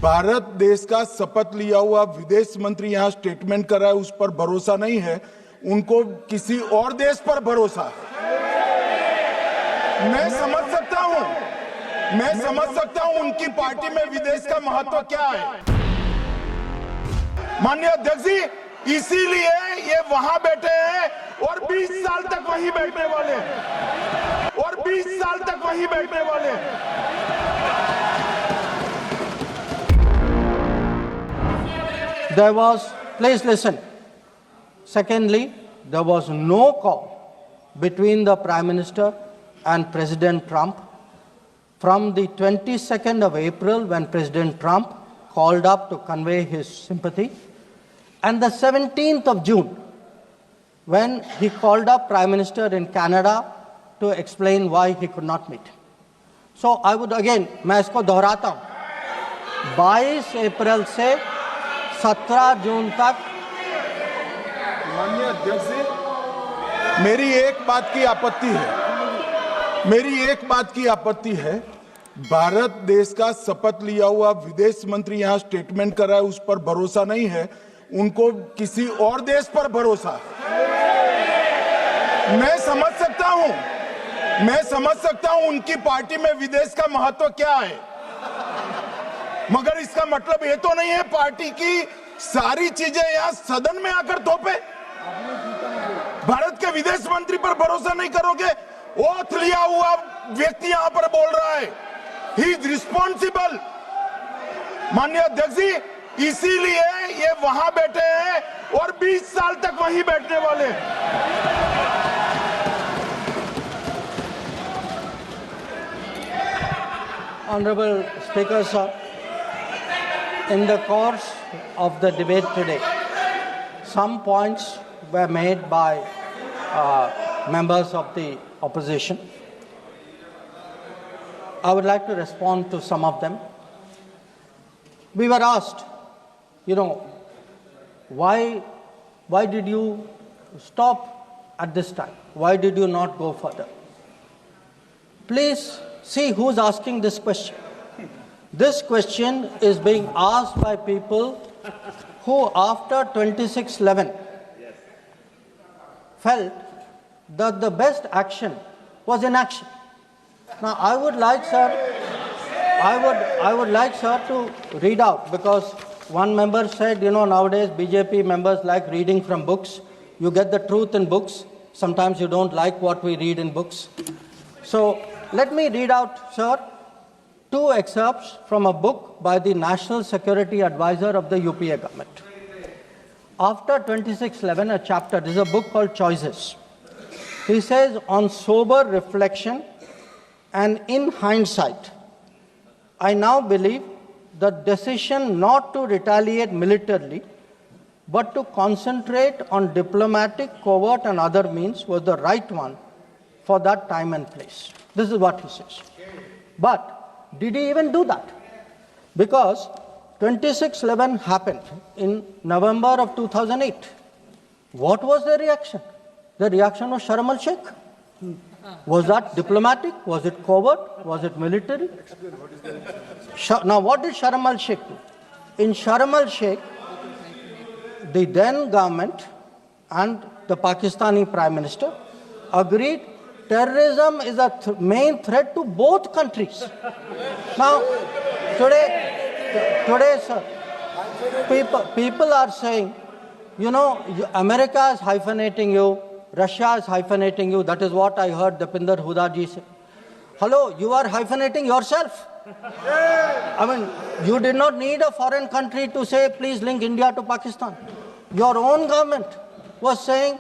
भारत देश का शपथ लिया हुआ विदेश मंत्री यहाँ स्टेटमेंट कर रहा है, उस पर भरोसा नहीं है, उनको किसी और देश पर भरोसा है। मैं समझ सकता हूं उनकी पार्टी में विदेश का महत्व क्या है। माननीय अध्यक्ष जी, इसीलिए ये वहां बैठे हैं और 20 साल तक वहीं बैठने वाले हैं। There was, please listen. Secondly, there was no call between the Prime Minister and President Trump from the 22nd of April, when President Trump called up to convey his sympathy, and the 17th of June, when he called up Prime Minister in Canada to explain why he could not meet. So I would again, मैं इसको दोहराता हूँ, 22 अप्रैल से 17 जून तक। माननीय अध्यक्ष जी, मेरी एक बात की आपत्ति है, भारत देश का शपथ लिया हुआ विदेश मंत्री यहाँ स्टेटमेंट कर रहा है, उस पर भरोसा नहीं है, उनको किसी और देश पर भरोसा है। मैं समझ सकता हूं उनकी पार्टी में विदेश का महत्व क्या है, मगर इसका मतलब ये तो नहीं है पार्टी की सारी चीजें यहाँ सदन में आकर थोपे। भारत के विदेश मंत्री पर भरोसा नहीं करोगे? ओथ लिया हुआ व्यक्ति यहाँ पर बोल रहा है, ही इज रिस्पॉन्सिबल। माननीय अध्यक्ष जी, इसीलिए ये वहां बैठे हैं और 20 साल तक वहीं बैठने वाले हैं। Honorable Speaker, sir, in the course of the debate today, some points were made by members of the opposition. I would like to respond to some of them. We were asked, why did you stop at this time? Why did you not go further? Please see who's asking this question. This question is being asked by people who, after 26/11, felt that the best action was inaction. Now, I would like, sir, to read out, because one member said, nowadays BJP members like reading from books. You get the truth in books. Sometimes you don't like what we read in books. So let me read out, sir, 2 excerpts from a book by the National Security Advisor of the UPA government. After 26/11, a chapter, this is a book called Choices. He says, on sober reflection and in hindsight, I now believe the decision not to retaliate militarily, but to concentrate on diplomatic, covert and other means was the right one for that time and place. This is what he says. But did he even do that? Because 26/11 happened in November of 2008. What was the reaction? The reaction was Sharamal Sheikh. Was that diplomatic? Was it covert? Was it military? Now, what did Sharamal Sheikh do? In Sharamal Sheikh, the then government and the Pakistani Prime Minister agreed terrorism is a main threat to both countries. Now, today, sir, people are saying, America is hyphenating you, Russia is hyphenating you. That is what I heard Dipinder Huda ji say. Hello, you are hyphenating yourself. I mean, you did not need a foreign country to say, please link India to Pakistan. Your own government was saying,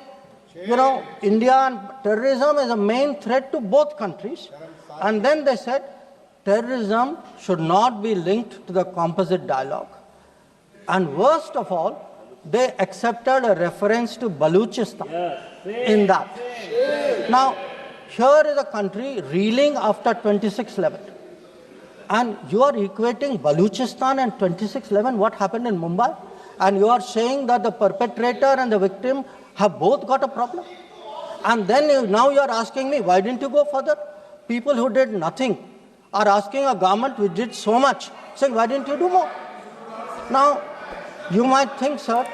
India and terrorism is a main threat to both countries. And then they said, terrorism should not be linked to the composite dialogue. And worst of all, they accepted a reference to Baluchistan in that. Now, here is a country reeling after 26/11. And you are equating Baluchistan and 26/11, what happened in Mumbai, and you are saying that the perpetrator and the victim have both got a problem. And then now you are asking me, why didn't you go further? People who did nothing are asking a government which did so much, saying, why didn't you do more? Now, you might think, sir,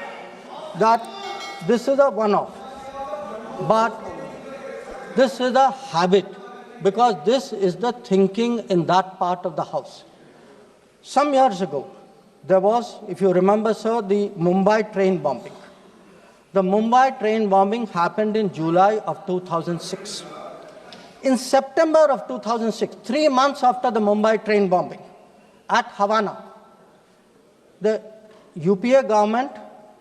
that this is a one-off, but this is a habit, because this is the thinking in that part of the House. Some years ago, there was, if you remember, sir, the Mumbai train bombing. The Mumbai train bombing happened in July of 2006. In September of 2006, 3 months after the Mumbai train bombing, at Havana, the UPA government,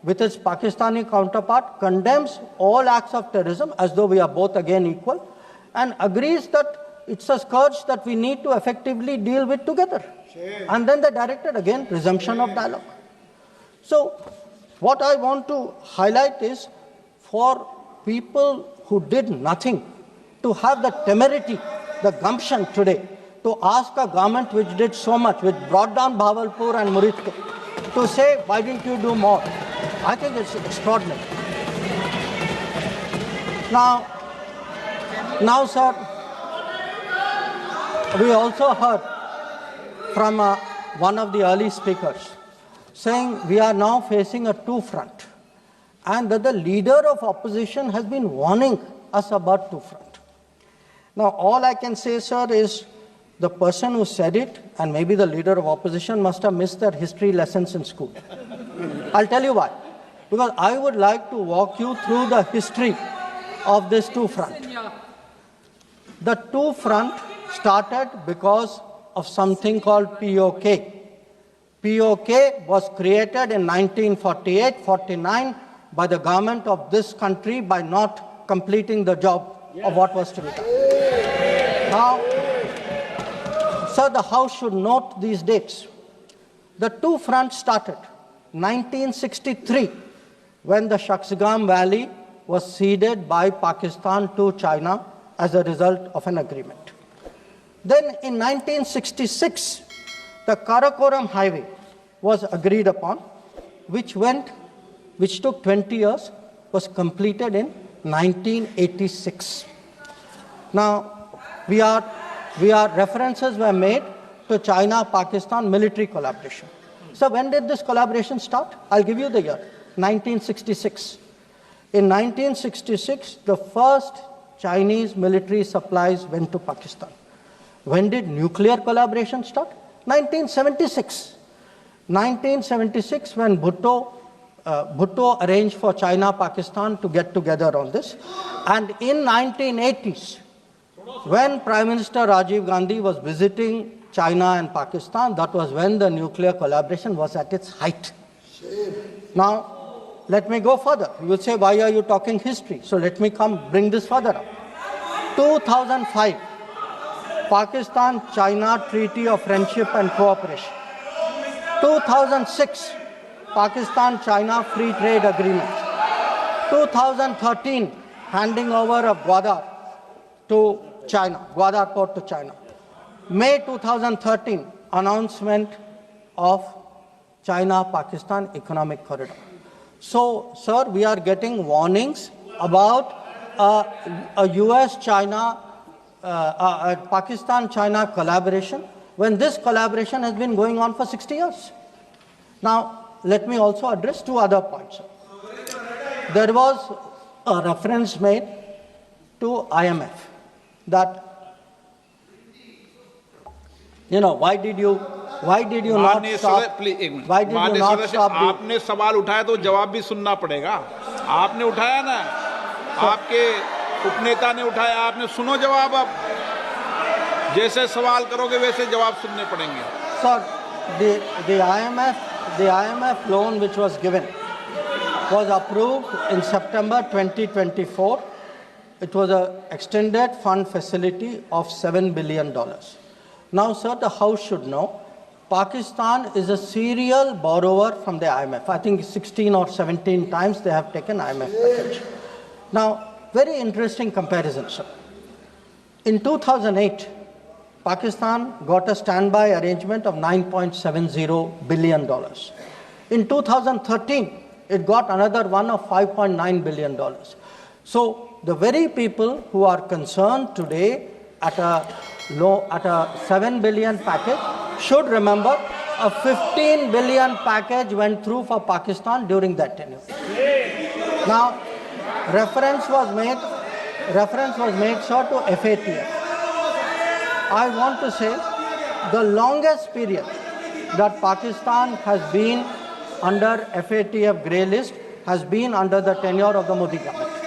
with its Pakistani counterpart, condemns all acts of terrorism as though we are both again equal, and agrees that it's a scourge that we need to effectively deal with together. And then they directed again resumption of dialogue. So what I want to highlight is, for people who did nothing to have the temerity, the gumption today to ask a government which did so much, which brought down Bhavalpur and Muridke, to say, why didn't you do more? I think it's extraordinary. Now, sir, we also heard from one of the early speakers saying we are now facing a two-front, and that the leader of opposition has been warning us about two-front. Now, all I can say, sir, is the person who said it, and maybe the leader of opposition, must have missed their history lessons in school. I'll tell you why. Because I would like to walk you through the history of this two-front. The two-front started because of something called POK. POK was created in 1948-49 by the government of this country by not completing the job of what was to be done. Now, sir, the House should note these dates. The two-front started 1963, when the Shaksgam Valley was ceded by Pakistan to China as a result of an agreement. Then in 1966, the Karakoram Highway was agreed upon, which took 20 years, was completed in 1986. Now, references were made to China-Pakistan military collaboration. So when did this collaboration start? I'll give you the year, 1966. In 1966, the first Chinese military supplies went to Pakistan. When did nuclear collaboration start? 1976. 1976, when Bhutto arranged for China-Pakistan to get together on this. And in 1980s, when Prime Minister Rajiv Gandhi was visiting China and Pakistan, that was when the nuclear collaboration was at its height. Now, let me go further. You will say, why are you talking history? So let me bring this further up. 2005, Pakistan-China Treaty of Friendship and Cooperation. 2006, Pakistan-China Free Trade Agreement. 2013, handing over of Gwadar to China, Gwadar port to China. May 2013, announcement of China-Pakistan Economic Corridor. So, sir, we are getting warnings about a US-China, Pakistan-China collaboration, when this collaboration has been going on for 60 years. Now, let me also address two other points. There was a reference made to IMF, that, why did you not stop? Why did you not stop? आपने सवाल उठाया तो जवाब भी सुनना पड़ेगा. आपने उठाया ना, आपके उपनेता ने उठाया, आपने सुनो जवाब. अब जैसे सवाल करोगे वैसे जवाब सुनने पड़ेंगे. Sir, the IMF loan which was given was approved in September 2024. It was an extended fund facility of $7 billion. Now, sir, the House should know, Pakistan is a serial borrower from the IMF. I think 16 or 17 times they have taken IMF package. Now, very interesting comparison, sir. In 2008, Pakistan got a standby arrangement of $9.70 billion. In 2013, it got another one of $5.9 billion. So the very people who are concerned today at a $7 billion package should remember A 15 billion package went through for Pakistan during that tenure. Now, reference was made, sir, to FATF. I want to say the longest period that Pakistan has been under FATF grey list has been under the tenure of the Modi government.